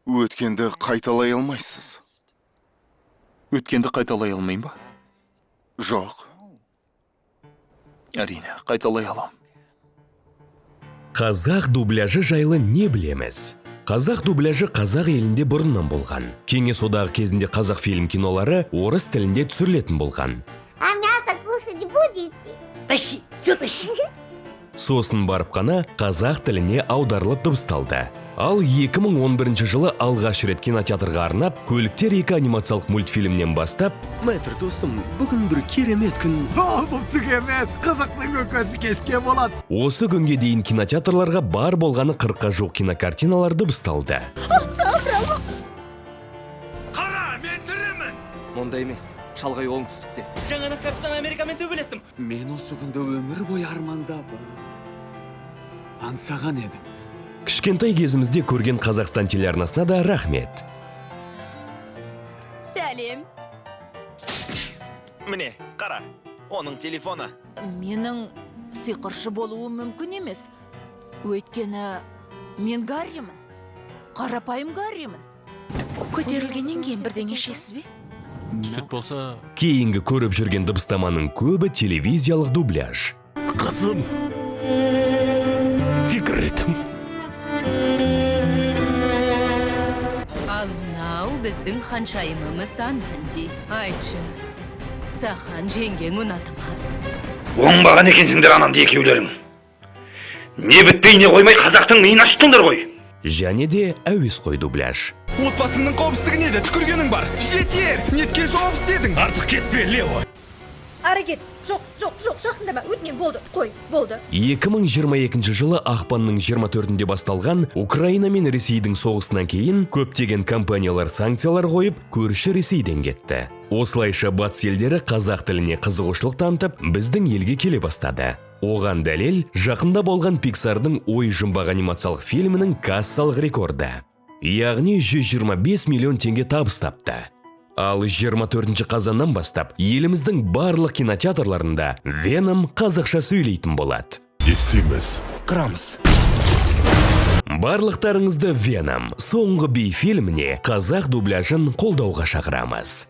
Өткенді қайталай алмайсыз. Өткенді қайталай алмайын ба? Жоқ. Әрине, қайталай алам. Қазақ дубляжы жайлы не білеміз? Қазақ дубляжы қазақ елінде бұрыннан болған. Кеңес одағы кезінде қазақ фильм кинолары орыс тілінде түсірілетін болған. А мясо кушать будете? Тащи, все тащи. Сосын барып қана қазақ тіліне аударылып дыбысталды. Ал 2011 жылы алғаш рет кинотеатрға арнап, көліктер 2 анимациялық мультфильмнен бастап, Мэтр достым, бүгін бір керемет күн. Бұл керемет, қызықтың көкөзі кеске болады. осы күнге дейін кинотеатрларға бар болғаны 40-қа жуық кинокартиналар дыбысталды. Қара, мен тірімін. Онда емес, шалғай оңтүстікте. Жаңа Капитан Америкамен төбелестім. Мен осы күнді өмір бойы армандап аңсаған едім. Кішкентай кезімізде көрген Қазақстан телеарнасына да рахмет. Сәлем. Міне, қара, оның телефоны. Менің сиқыршы болуы мүмкін емес. Өйткені мен Гарримін. Қарапайым Гарримін. Көтерілгеннен кейін бірдеңе ішесіз бе? Сүт болса... Кейінгі көріп жүрген дыбыстаманың көбі телевизиялық дубляж. Қызым, сигаретім. Ал мынау біздің ханшайымымыз Ананди. Айтшы, сахан жеңгең ұнады ма? Оңбаған екенсіңдер Ананди екеулерің. Не бітпей не қоймай қазақтың миын аштыңдар ғой. Және де әуесқой дубляж. Отбасыңның қауіпсіздігіне де түкіргенің бар. Жетер, неткен жауап істедің? Артық кетпе, Лео. Ары кет. Жоқ, жақындама. Өтінен болды. Қой, болды. 2022 жылы ақпанның 24-інде басталған Украина мен Ресейдің соғысынан кейін көптеген компаниялар санкциялар қойып, көрші Ресейден кетті. Осылайша батыс елдері қазақ тіліне қызығушылық танытып, біздің елге келе бастады. Оған дәлел жақында болған Pixar'дың ой жұмбақ анимациялық фильмінің кассалық рекорды. Яғни 125 миллион теңге табыс тапты. Ал 24 қазаннан бастап еліміздің барлық кинотеатрларында Venom қазақша сөйлейтін болады. Естиміз. Қырамыз. Барлықтарыңызды Venom соңғы би фильміне қазақ дубляжын қолдауға шақырамыз.